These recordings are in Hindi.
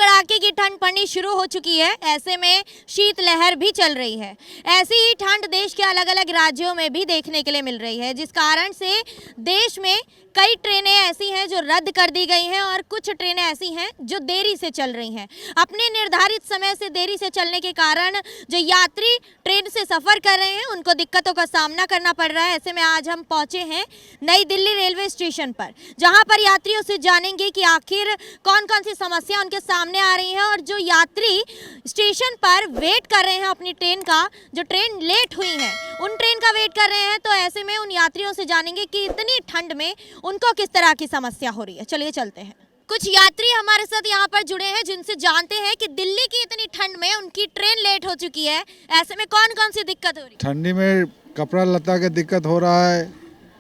कड़ाके की ठंड पड़नी शुरू हो चुकी है। ऐसे में शीतलहर भी चल रही है। ऐसी ही ठंड देश के अलग अलग राज्यों में भी देखने के लिए मिल रही है, जिस कारण से देश में कई ट्रेनें ऐसी हैं जो रद्द कर दी गई हैं और कुछ ट्रेनें ऐसी हैं जो देरी से चल रही हैं। अपने निर्धारित समय से देरी से चलने के कारण जो यात्री ट्रेन से सफ़र कर रहे हैं उनको दिक्कतों का सामना करना पड़ रहा है। ऐसे में आज हम पहुंचे हैं नई दिल्ली रेलवे स्टेशन पर, जहां पर यात्रियों से जानेंगे कि आखिर कौन कौन सी समस्या उनके सामने आ रही हैं और जो यात्री स्टेशन पर वेट कर रहे हैं अपनी ट्रेन का, जो ट्रेन लेट हुई है उन ट्रेन का वेट कर रहे हैं, तो ऐसे में उन यात्रियों से जानेंगे कि इतनी ठंड में उनको किस तरह की समस्या हो रही है। चलिए चलते हैं। कुछ यात्री हमारे साथ यहाँ पर जुड़े हैं जिनसे जानते हैं कि दिल्ली की इतनी ठंड में उनकी ट्रेन लेट हो चुकी है। ऐसे में कौन कौन सी दिक्कत हो रही है? ठंडी में कपड़ा लता का दिक्कत हो रहा है।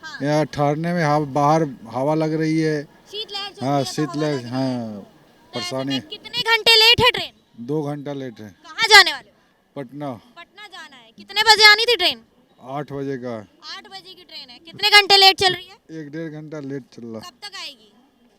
हाँ। या ठहरने में बाहर हवा लग रही है। शीतलहर चल हाँ रही है, तो शीतलहर, हवा लग रही है। हाँ तो ऐसे परेशानी। में कितने घंटे लेट है ट्रेन? 2 घंटा लेट है। कहाँ जाने वाले हो? पटना पटना जाना है। कितने बजे आनी थी ट्रेन? 8 बजे का। 8 बजे की ट्रेन है। कितने घंटे लेट चल रही है? 1-1.5 घंटा लेट चल रहा। कब तक आएगी?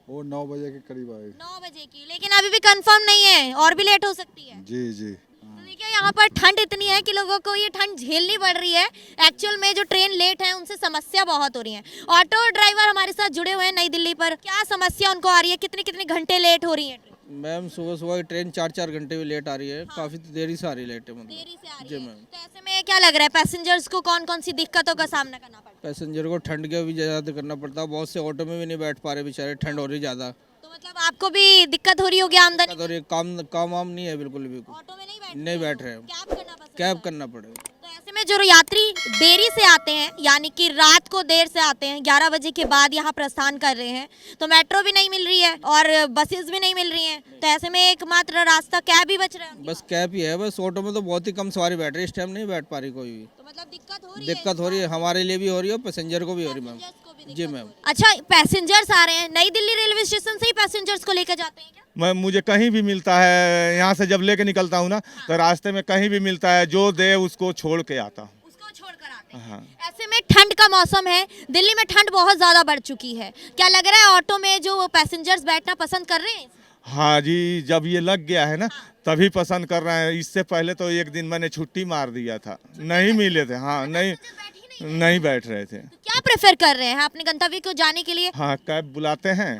वो 9 बजे के करीब आएगी। 9 बजे की, लेकिन अभी भी कंफर्म नहीं है और भी लेट हो सकती है। जी जी। तो देखिए यहाँ पर ठंड इतनी है कि लोगों को ये ठंड झेलनी पड़ रही है। एक्चुअल में जो ट्रेन लेट है उनसे समस्या बहुत हो रही है। ऑटो ड्राइवर हमारे साथ जुड़े हुए हैं नई दिल्ली पर, क्या समस्या उनको आ रही है? कितने कितने घंटे लेट हो रही है ट्रेन? मैम सुबह सुबह की ट्रेन 4-4 घंटे भी लेट आ रही है। काफ़ी देरी से आ रही है, लेट है मतलब। देरी से आ रही जी है। मैम। तो ऐसे में क्या लग रहा है पैसेंजर्स को कौन कौन सी दिक्कतों का सामना करना पड़ता है? पैसेंजर को ठंड का भी ज़्यादा करना पड़ता है। बहुत से ऑटो में भी नहीं बैठ पा रहे बेचारे, ठंड हो रही ज़्यादा। तो मतलब आपको भी दिक्कत हो रही होगी आमदनी? और ये काम वाम नहीं है बिल्कुल भी। ऑटो में नहीं बैठ रहे हैं। कैब करना पसंद कैब है? करना पड़ेगा। तो ऐसे में जो यात्री देरी से आते हैं, यानी कि रात को देर से आते हैं, 11 बजे के बाद यहाँ प्रस्थान कर रहे हैं, तो मेट्रो भी नहीं मिल रही है और बसेस भी नहीं मिल रही हैं, तो ऐसे में एकमात्र रास्ता कैब ही बच रहा है उनके बस कैब ही है। बस ऑटो में तो बहुत ही कम सवारी बैठ रही है, इस टाइम नहीं बैठ पा रही कोई भी। पास। तो मतलब दिक्कत हो रही है? दिक्कत हो रही है, हमारे लिए भी हो रही है और पैसेंजर को भी हो रही है मैम। पैसेंजर्स को भी जी दिक्कत मैम। हो रही है। अच्छा, पैसेंजर्स आ रहे हैं नई दिल्ली रेलवे स्टेशन से ही पैसेंजर्स को लेकर जाते हैं क्या? मैं मुझे कहीं भी मिलता है, यहाँ से जब लेके निकलता हूँ ना तो रास्ते में कहीं भी मिलता है, जो दे उसको छोड़ के आता हूँ। उसको छोड़कर आते हैं। हाँ। ऐसे में ठंड का मौसम है, दिल्ली में ठंड बहुत ज्यादा बढ़ चुकी है। क्या लग रहा है ऑटो में जो पैसेंजर्स बैठना पसंद कर रहे हैं? हाँ जी, जब ये लग गया है ना तभी पसंद कर रहे हैं। इससे पहले तो एक दिन मैंने छुट्टी मार दिया था, नहीं मिले थे। हाँ नहीं बैठ रहे थे। तो क्या प्रेफर कर रहे हैं अपने गंतव्य को जाने के लिए? हाँ कैब बुलाते हैं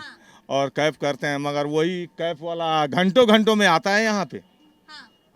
और कैब करते हैं, मगर वही कैब वाला घंटों घंटों में आता है यहाँ पे।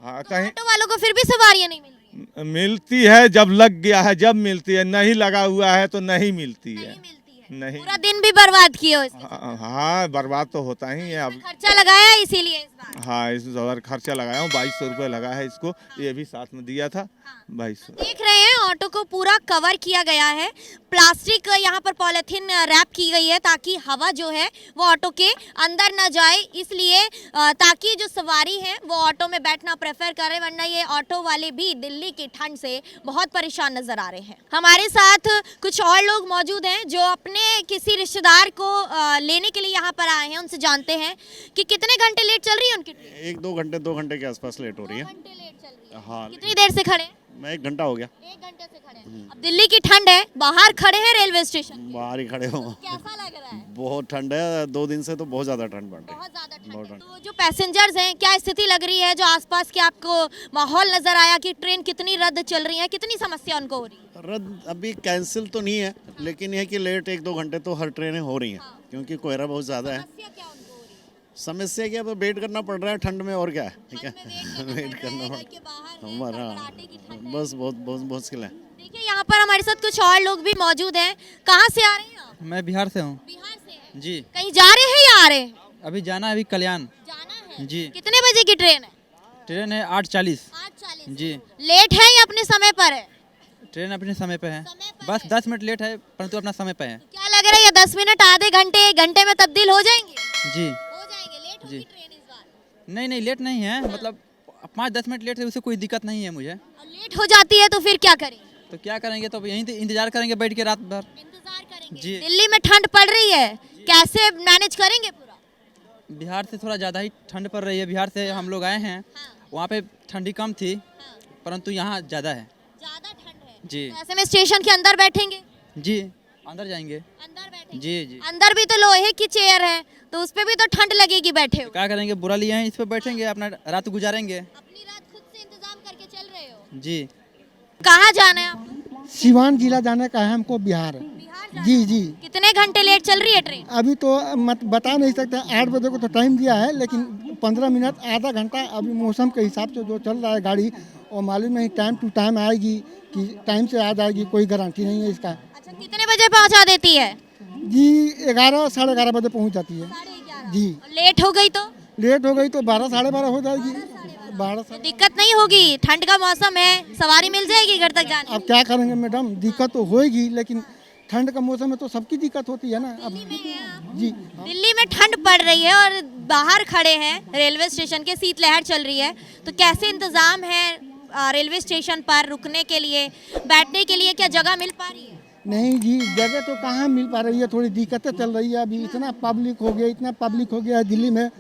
हाँ तो कहीं ऑटो वालों को फिर भी सवारियां नहीं मिल रही हैं? मिलती है, जब लग गया है जब मिलती है, नहीं लगा हुआ है तो नहीं मिलती है। नहीं मिलती है। नहीं। पूरा दिन भी बर्बाद किए हो इसके। हाँ बर्बाद तो होता ही है अब। खर्चा लगाया है इसीलिए इस बार। हाँ इस बार खर्चा लगाया हूँ, 2200 रुपये लगा है इसको। ये भी साथ में दिया था 2200। देख रहे हैं ऑटो को पूरा कवर किया गया है, प्लास्टिक यहाँ पर पॉलिथीन रैप की गई है ताकि हवा जो है वो ऑटो के अंदर न जाए, इसलिए ताकि जो सवारी है वो ऑटो में बैठना प्रेफर करें, वरना ये ऑटो वाले भी दिल्ली की ठंड से बहुत परेशान नजर आ रहे हैं। हमारे साथ कुछ और लोग मौजूद हैं जो अपने किसी रिश्तेदार को लेने के लिए यहाँ पर आए हैं। उनसे जानते हैं कि कितने घंटे लेट चल रही है उनकी ट्रेन? 2 घंटे के आसपास लेट हो रही है। 2 घंटे लेट चल रही है। हाँ कितनी देर से खड़े हैं? मैं 1 घंटा हो गया 1 घंटे से खड़े हैं। अब दिल्ली की ठंड है, बाहर खड़े हैं रेलवे स्टेशन। बाहर ही खड़े हो। कैसा लग रहा है? बहुत ठंड है, 2 दिन से तो बहुत ज़्यादा ठंड बढ़ रही है। बहुत ज्यादा ठंड बहुत है। ठंड। तो जो पैसेंजर्स हैं, क्या स्थिति लग रही है? जो आसपास के आपको माहौल नजर आया कि ट्रेन कितनी रद्द चल रही है, कितनी समस्या उनको हो रही है? रद्द अभी कैंसिल तो नहीं है, लेकिन यह कि लेट 1-2 घंटे तो हर ट्रेनें हो रही हैं, क्योंकि कोहरा बहुत ज़्यादा है। समस्या क्या उनको हो रही है? समस्या क्या, अब वेट करना पड़ रहा है ठंड में, और क्या है। ठीक है, ठंड में वेट करना घर के बाहर है, हमारा कड़कड़ाटे की ठंड है। बस बहुत बहुत मुश्किल है। देखिए यहाँ पर हमारे साथ कुछ और लोग भी मौजूद हैं। कहाँ से आ रहे हैं आप? मैं बिहार से हूँ बिहार से हैं। जी। कहीं जा रहे हैं या आ रहे हैं? अभी जाना है, अभी कल्याण। जाना है। जी। कितने बजे की ट्रेन है? ट्रेन है 8:40। 8:40। जी। लेट है या अपने समय पर है? ट्रेन अपने समय पे है, समय पर बस है। 10 मिनट लेट है परंतु अपना समय पे है। क्या लग रहा है ये 10 मिनट आधे घंटे 1 घंटे में तब्दील हो जाएंगे? जी। हो जाएंगे। लेट होगी जी। ट्रेन इस बार? नहीं लेट नहीं है, मतलब 5-10 मिनट लेट है, उससे कोई दिक्कत नहीं है मुझे। और लेट हो जाती है तो फिर क्या करें? तो क्या करेंगे, तो यहीं इंतजार करेंगे बैठ के रात भर। इंतजार करेंगे। जी। दिल्ली में ठंड पड़ रही है, कैसे मैनेज करेंगे पूरा? बिहार से थोड़ा ज़्यादा ही ठंड पड़ रही है। बिहार से हम लोग आए हैं, वहाँ पे ठंडी कम थी परंतु यहाँ ज़्यादा है। ज्यादा ठंड है। जी। तो ऐसे में स्टेशन के अंदर बैठेंगे? जी अंदर जाएंगे। अंदर बैठेंगे। जी जी। अंदर भी तो लोहे की चेयर है, तो उस पे भी तो ठंड लगेगी बैठे हो। क्या करेंगे, बुरा लिए हैं, इस पर बैठेंगे, अपना रात गुजारेंगे। अपनी रात खुद से इंतजाम करके चल रहे हो। जी। कहाँ जाना है आपको? सिवान जिला जाने का है हमको, बिहार। जी जी। कितने घंटे लेट चल रही है ट्रेन? अभी तो मत बता नहीं सकते, 8 बजे को तो टाइम दिया है, लेकिन 15 मिनट आधा घंटा अभी मौसम के हिसाब से जो चल रहा है गाड़ी, और मालूम नहीं टाइम टू टाइम आएगी कि टाइम से आ जाएगी, कोई गारंटी नहीं है इसका। अच्छा, कितने बजे पहुंचा देती है? जी 11 साढ़े 11 बजे पहुंच जाती है। जी। लेट हो गई तो? लेट हो गई तो 12 साढ़े 12 हो जाएगी। 12 तो दिक्कत नहीं होगी, ठंड का मौसम है, सवारी मिल जाएगी घर तक जाने। अब क्या करेंगे मैडम, दिक्कत तो होएगी, लेकिन ठंड का मौसम में तो सबकी दिक्कत होती है ना। अब जी दिल्ली में ठंड पड़ रही है और बाहर खड़े हैं रेलवे स्टेशन के, शीतलहर चल रही है, तो कैसे इंतजाम है रेलवे स्टेशन पर रुकने के लिए, बैठने के लिए? क्या जगह मिल पा रही है? नहीं जी, जगह तो कहाँ मिल पा रही है, थोड़ी दिक्कतें चल रही है। अभी इतना पब्लिक हो गया, इतना पब्लिक हो गया है दिल्ली में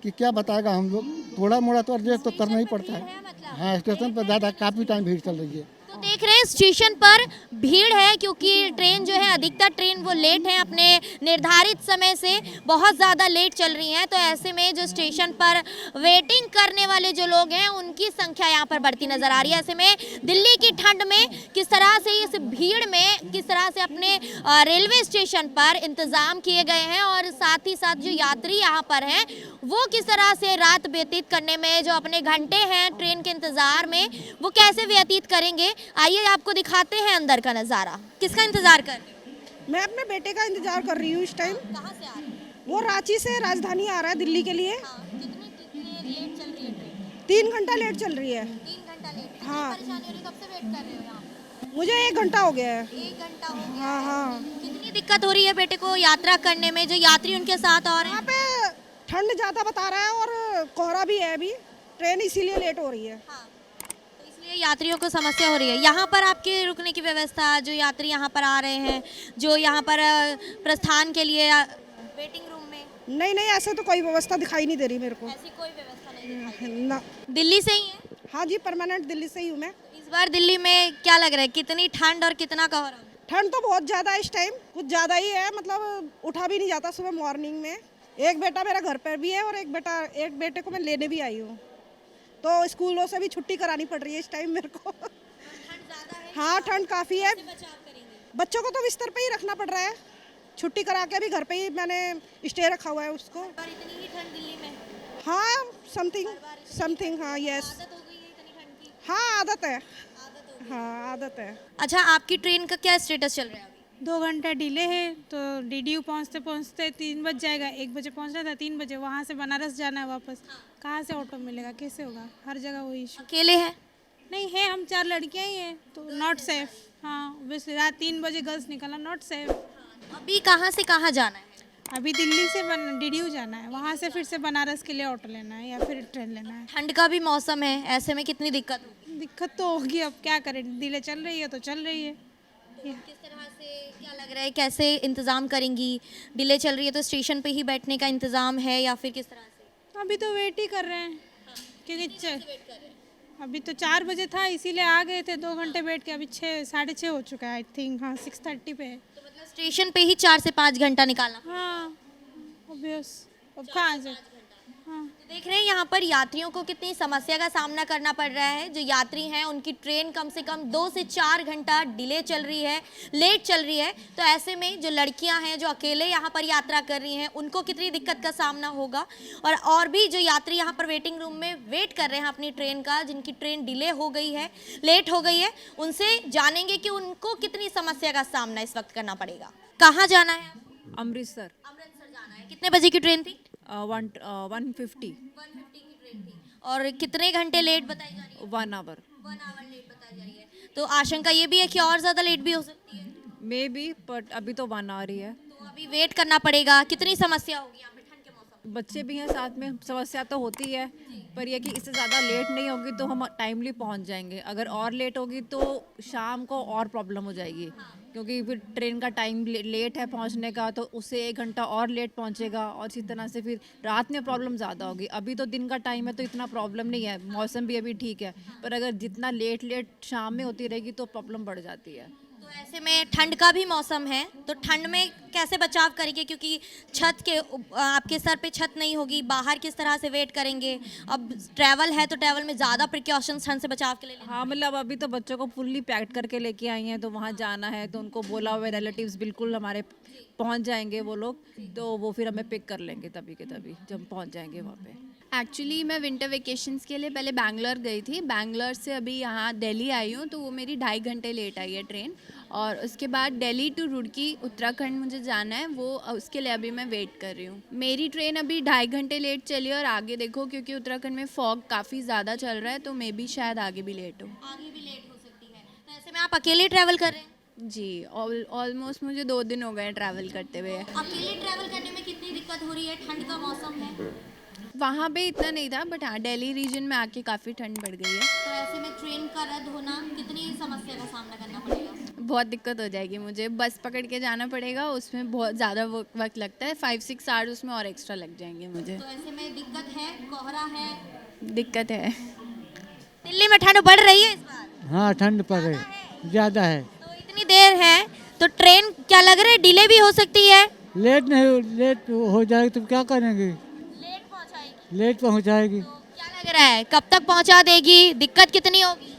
कि क्या बताएगा हम लोग। थोड़ा मोड़ा तो एडजस्ट तो करना ही पड़ता है। हाँ, स्टेशन पर ज़्यादा काफ़ी टाइम भीड़ चल रही है। तो देख रहे हैं स्टेशन पर भीड़ है, क्योंकि ट्रेन जो है, अधिकतर ट्रेन वो लेट है, अपने निर्धारित समय से बहुत ज़्यादा लेट चल रही हैं। तो ऐसे में जो स्टेशन पर वेटिंग करने वाले जो लोग हैं, उनकी संख्या यहाँ पर बढ़ती नज़र आ रही है। ऐसे में दिल्ली की ठंड में किस तरह से, इस भीड़ में किस तरह से अपने रेलवे स्टेशन पर इंतज़ाम किए गए हैं, और साथ ही साथ जो यात्री यहाँ पर हैं वो किस तरह से रात व्यतीत करने में, जो अपने घंटे हैं ट्रेन के इंतज़ार में, वो कैसे व्यतीत करेंगे। आइए आपको दिखाते हैं अंदर का नज़ारा। किसका इंतजार कर रहे हो? मैं अपने बेटे का इंतजार कर रही हूँ इस टाइम। कहाँ से आ रहे हैं? वो रांची से राजधानी आ रहा है दिल्ली के लिए। कितने लेट चल रही है ट्रेन? 3 घंटा लेट चल रही है। 3 घंटा लेट। हाँ। परेशानी हो रही है, कब से वेट कर रहे हो यहाँ पे? मुझे 1 घंटा हो गया है। 1 घंटा हो गया। हाँ हाँ। कितनी दिक्कत हो रही है बेटे को यात्रा करने में, जो यात्री उनके साथ और यहाँ हैं? पे ठंड ज़्यादा बता रहा है और कोहरा भी है अभी, ट्रेन इसीलिए लेट हो रही है। हाँ, तो इसलिए यात्रियों को समस्या हो रही है। यहाँ पर आपके रुकने की व्यवस्था, जो यात्री यहाँ पर आ रहे हैं, जो यहाँ पर प्रस्थान के लिए वेटिंग रूम में, नहीं नहीं, ऐसे तो कोई व्यवस्था दिखाई नहीं दे रही मेरे को। ऐसी कोई व्यवस्था नहीं दिखाई। ना। दिल्ली से ही है? हाँ जी, परमानेंट दिल्ली से ही हूँ मैं। इस बार दिल्ली में क्या लग रहा है, कितनी ठंड और कितना कोहरा? ठंड तो बहुत ज़्यादा है इस टाइम, कुछ ज़्यादा ही है, मतलब उठा भी नहीं जाता सुबह मॉर्निंग में। एक बेटा मेरा घर पर भी है और एक बेटे को मैं लेने भी आई हूँ, तो स्कूलों से भी छुट्टी करानी पड़ रही है इस टाइम मेरे को। हाँ, ठंड काफ़ी है। बच्चों को तो बिस्तर पे ही रखना पड़ रहा है, छुट्टी करा के भी घर पे ही मैंने स्टे रखा हुआ है उसको। और इतनी ही ठंड दिल्ली में? हाँ, समथिंग हाँ, यस। आदत हो गई है इतनी ठंड की? हाँ, आदत है। आदत हो गई। हाँ, आदत है। अच्छा, आपकी ट्रेन का क्या स्टेटस चल रहा है अभी? 2 घंटा डिले है, तो डीडीयू पहुँचते पहुँचते 3 बज जाएगा। 1 बजे पहुँचना था, 3 बजे। वहाँ से बनारस जाना है वापस। कहाँ से ऑटो मिलेगा, कैसे होगा? हर जगह वही इशू। अकेले हैं? नहीं है, हम 4 लड़कियाँ ही हैं, तो नॉट सेफ। हाँ, बस रात 3 बजे गर्ल्स निकलना, नॉट सेफ। अभी कहाँ से कहाँ जाना है? अभी दिल्ली से डीडीयू जाना है, वहाँ से फिर से बनारस के लिए ऑटो लेना है या फिर ट्रेन लेना है। ठंड का भी मौसम है, ऐसे में कितनी दिक्कत होगी? दिक्कत तो होगी, अब क्या करें, डिले चल रही है तो चल रही है। किस तरह से, क्या लग रहा है, कैसे इंतज़ाम करेंगी? डिले चल रही है तो स्टेशन पे ही बैठने का इंतज़ाम है या फिर किस तरह से? अभी तो वेट ही कर रहे हैं, क्योंकि अभी तो 4 बजे था, इसीलिए आ गए थे। 2 घंटे बैठ के अभी 6 साढ़े 6 हो चुका है आई थिंक। हाँ, 6:30 पे है। तो मतलब स्टेशन पे ही 4 से 5 घंटा निकालना। हाँ, ऑब्वियस। अब कहाँ से? हाँ। तो देख रहे हैं यहाँ पर यात्रियों को कितनी समस्या का सामना करना पड़ रहा है। जो यात्री हैं उनकी ट्रेन कम से कम 2 से 4 घंटा डिले चल रही है, लेट चल रही है। तो ऐसे में जो लड़कियां हैं, जो अकेले यहाँ पर यात्रा कर रही हैं, उनको कितनी दिक्कत का सामना होगा। और भी जो यात्री यहाँ पर वेटिंग रूम में वेट कर रहे हैं अपनी ट्रेन का, जिनकी ट्रेन डिले हो गई है, लेट हो गई है, उनसे जानेंगे कि उनको कितनी समस्या का सामना इस वक्त करना पड़ेगा। कहाँ जाना है? अमृतसर। अमृतसर जाना है। कितने बजे की ट्रेन थी? 150 की ट्रेन थी। और कितने घंटे लेट बताई जा रही है? 1 आवर 1 आवर लेट बताई जा रही है। तो आशंका ये भी है कि और ज़्यादा लेट भी हो सकती है। मे बी, बट अभी तो 1 आवर ही है। तो अभी वेट करना पड़ेगा। कितनी समस्या होगी यहाँ पे ठंड के मौसम में? बच्चे भी हैं साथ में, समस्या तो होती है, पर यह कि इससे ज़्यादा लेट नहीं होगी तो हम टाइमली पहुंच जाएंगे। अगर और लेट होगी तो शाम को और प्रॉब्लम हो जाएगी, क्योंकि फिर ट्रेन का टाइम लेट है पहुंचने का, तो उससे 1 घंटा और लेट पहुंचेगा, और इसी तरह से फिर रात में प्रॉब्लम ज़्यादा होगी। अभी तो दिन का टाइम है तो इतना प्रॉब्लम नहीं है, मौसम भी अभी ठीक है, पर अगर जितना लेट शाम में होती रहेगी तो प्रॉब्लम बढ़ जाती है। तो ऐसे में ठंड का भी मौसम है, तो ठंड में कैसे बचाव करेंगे, क्योंकि छत के आपके सर पे छत नहीं होगी, बाहर किस तरह से वेट करेंगे? अब ट्रैवल है तो ट्रैवल में ज़्यादा प्रिकॉशंस ठंड से बचाव के लिए लेने हाँ मतलब अभी तो बच्चों को फुल्ली पैक्ड करके लेके आई हैं, तो वहाँ जाना है तो उनको बोला हुआ रिलेटिव्स बिल्कुल हमारे पहुँच जाएंगे वो लोग, तो वो फिर हमें पिक कर लेंगे तभी के तभी जब पहुँच जाएंगे वहाँ पे। एक्चुअली मैं विंटर वेकेशंस के लिए पहले बैंगलोर गई थी, बैंगलोर से अभी यहाँ दिल्ली आई हूँ, तो वो मेरी 2.5 घंटे लेट आई है ट्रेन। और उसके बाद दिल्ली टू रुड़की उत्तराखंड मुझे जाना है, वो उसके लिए अभी मैं वेट कर रही हूँ। मेरी ट्रेन अभी 2.5 घंटे लेट चली और आगे देखो क्योंकि उत्तराखंड में फॉग काफ़ी ज़्यादा चल रहा है, तो मे भी शायद आगे भी लेट हो। आगे भी लेट हो सकती है। तो ऐसे में आप अकेले ट्रैवल कर रहे हैं? जी, ऑलमोस्ट मुझे 2 दिन हो गए ट्रैवल करते हुए। अकेले ट्रैवल करने में कितनी दिक्कत हो रही है? ठंड का मौसम है, वहाँ पे इतना नहीं था, बट हाँ दिल्ली रीजन में आके काफ़ी ठंड बढ़ गई है। तो ऐसे में ट्रेन का रद्द होना कितनी समस्या का सामना करना पड़ेगा? बहुत दिक्कत हो जाएगी मुझे, बस पकड़ के जाना पड़ेगा, उसमें बहुत ज़्यादा वक्त लगता है, 5-6 आवर्स उसमें और एक्स्ट्रा लग जाएंगे मुझे। तो ऐसे में दिक्कत है, कोहरा है, दिक्कत है। दिल्ली में ठंड बढ़ रही है इस बार? हाँ ठंड पड़ रही ज़्यादा है। तो इतनी देर है तो ट्रेन क्या लग रहा है डिले भी हो सकती है? लेट हो जाएगी तो क्या करेंगे? लेट पहुँचाएगी। क्या लग रहा है कब तक पहुंचा देगी? दिक्कत कितनी होगी?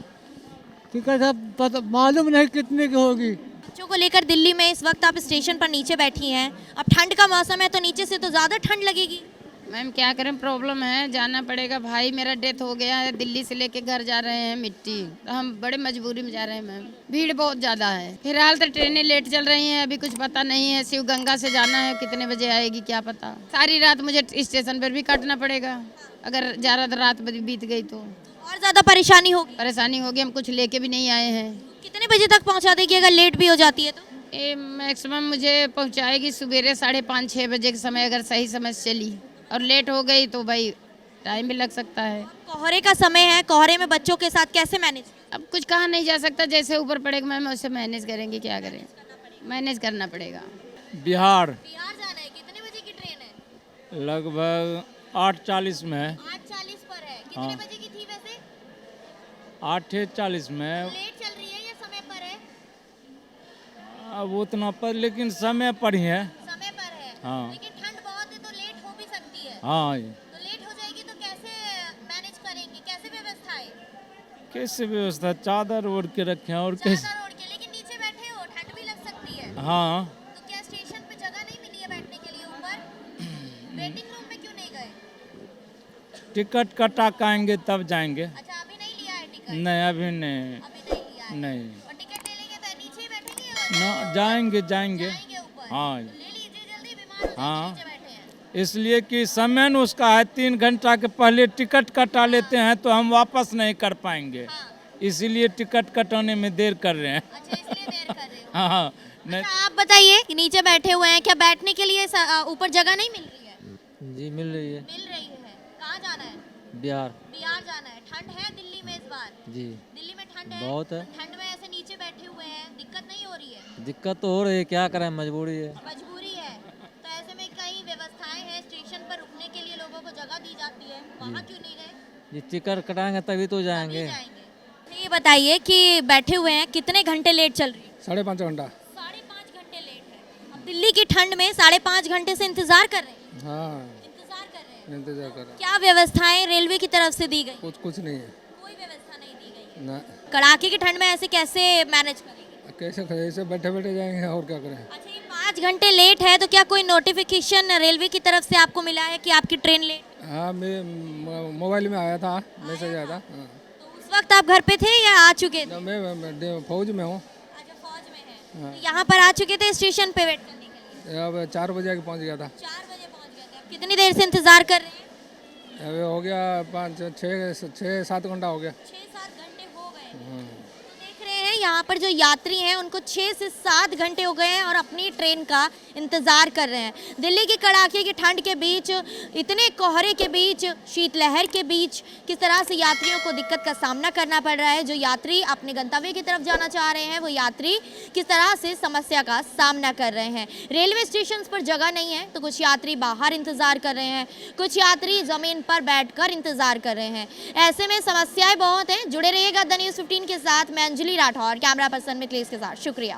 टिकट अब पता मालूम नहीं कितने की होगी। बच्चों को लेकर दिल्ली में इस वक्त आप स्टेशन पर नीचे बैठी हैं, अब ठंड का मौसम है तो नीचे से तो ज़्यादा ठंड लगेगी। मैम क्या करें, प्रॉब्लम है, जाना पड़ेगा। भाई मेरा डेथ हो गया है, दिल्ली से लेके घर जा रहे हैं मिट्टी, तो हम बड़े मजबूरी में जा रहे हैं मैम। भीड़ बहुत ज़्यादा है, फिलहाल तो ट्रेनें लेट चल रही हैं, अभी कुछ पता नहीं है। शिव गंगा से जाना है, कितने बजे आएगी क्या पता। सारी रात मुझे स्टेशन पर भी काटना पड़ेगा, अगर ज़्यादा रात बीत गई तो और ज़्यादा परेशानी होगी। परेशानी होगी, हम कुछ लेके भी नहीं आए हैं। कितने बजे तक पहुंचा देगी अगर लेट भी हो जाती है तो? ये मैक्सिमम मुझे पहुंचाएगी सवेरे 5:30-6 बजे के समय, अगर सही समय से चली, और लेट हो गई तो भाई टाइम भी लग सकता है। कोहरे का समय है, कोहरे में बच्चों के साथ कैसे मैनेज? अब कुछ कहा नहीं जा सकता, जैसे ऊपर पड़ेगा मैम उससे मैनेज करेंगे, क्या करें, मैनेज करना पड़ेगा। बिहार बिहार जाना है, कितने बजे की ट्रेन है? लगभग 8:40 में है। 8:40 पर है, कितने बजे की थी वैसे? 8:40 में। लेट चल रही है या समय पर है? अब उतना पर, लेकिन समय पर ही है। समय पर है। हाँ। लेकिन ठंड बहुत है तो लेट हो भी सकती है। हाँ, तो लेट हो जाएगी तो कैसे मैनेज करेंगे, कैसे व्यवस्था है? कैसे व्यवस्था, चादर ओढ़ के रखे हैं और कैसे। चादर ओढ़ के, लेकिन नीचे बैठे हो, ठंड भी लग सकती है। हाँ, तो क्या स्टेशन पे जगह नहीं मिली है बैठने के लिए ऊपर? वेटिंग रूम में क्यों नहीं गए? टिकट कटा के आएंगे तब जाएंगे। अच्छा अभी नहीं लिया है टिकट? नहीं अभी नहीं। अभी नहीं लिया है। नहीं, और टिकट ले लेंगे तो नीचे ही बैठेंगे? ना जाएंगे जाएंगे ऊपर? हाँ ले लीजिए जल्दी, बीमार हो हाँ, नीचे बैठे हैं। इसलिए कि समय न उसका है, 3 घंटा के पहले टिकट कटा लेते हैं तो हम वापस नहीं कर पाएंगे, इसीलिए टिकट कटाने में देर कर रहे हैं। अच्छा इसलिए देर कर रहे हो। हाँ नहीं। अच्छा आप बताइए कि नीचे बैठे हुए हैं, क्या बैठने के लिए ऊपर जगह नहीं मिल रही है? जी मिल रही है। मिल रही है। कहाँ जाना है? बिहार। बिहार जाना है। ठंड है दिल्ली में इस बार? जी दिल्ली में ठंड है? बहुत है। ठंड में ऐसे नीचे बैठे हुए हैं, दिक्कत नहीं हो रही है? दिक्कत तो हो रही है, क्या करें, मजबूरी है। मजबूरी है। तो ऐसे में कई व्यवस्थाएं हैं, स्टेशन पर रुकने के लिए लोगों को जगह दी जाती है, वहाँ क्यों नहीं गए? ये टिकट कटाएंगे तभी तो जाएंगे। ये बताइए कि बैठे हुए हैं, कितने घंटे लेट चल रही है? 5.5 घंटा। 5.5 घंटे लेट है। अब दिल्ली की ठंड में 5.5 घंटे से इंतजार कर रहे हैं? हाँ इंतजार कर रहे हैं। इंतजार कर रहा। क्या व्यवस्थाएं रेलवे की तरफ से दी गई? कुछ नहीं है। कोई व्यवस्था नहीं दी गई। ना कड़ाके की ठंड में ऐसे कैसे मैनेज करेंगे? कैसे ऐसे बैठे बैठे जाएंगे और क्या करें। अच्छा ये 5 घंटे लेट है तो क्या कोई नोटिफिकेशन रेलवे की तरफ से आपको मिला है कि आपकी ट्रेन लेट? हाँ मेरे मोबाइल में आया था, मैसेज आया था। हाँ। तो उस वक्त आप घर पे थे या आ चुके थे? मैं फौज में हूँ। अच्छा फौज में है। तो यहाँ पर आ चुके थे स्टेशन पे वेट करने के लिए? अब 4 बजे आके पहुँच गया था। 4 बजे पहुँच गए थे। अब कितनी देर से इंतजार कर रहे हैं? अभी हो गया 5-6-7 घंटा हो गया। 6-7 घंटे हो गए। तो देख रहे हैं यहाँ पर जो यात्री हैं उनको 6 से 7 घंटे हो गए हैं और अपनी ट्रेन का इंतज़ार कर रहे हैं। दिल्ली की कड़ाके की ठंड के बीच, इतने कोहरे के बीच, शीतलहर के बीच किस तरह से यात्रियों को दिक्कत का सामना करना पड़ रहा है। जो यात्री अपने गंतव्य की तरफ जाना चाह रहे हैं वो यात्री किस तरह से समस्या का सामना कर रहे हैं। रेलवे स्टेशन पर जगह नहीं है तो कुछ यात्री बाहर इंतज़ार कर रहे हैं, कुछ यात्री ज़मीन पर बैठकर इंतज़ार कर रहे हैं। ऐसे में समस्याएं बहुत हैं। जुड़े रहिएगा द न्यूज़ 15 के साथ। मैं अंजलि राठौर। और कैमरा पर्सन मिथलेश के साथ शुक्रिया।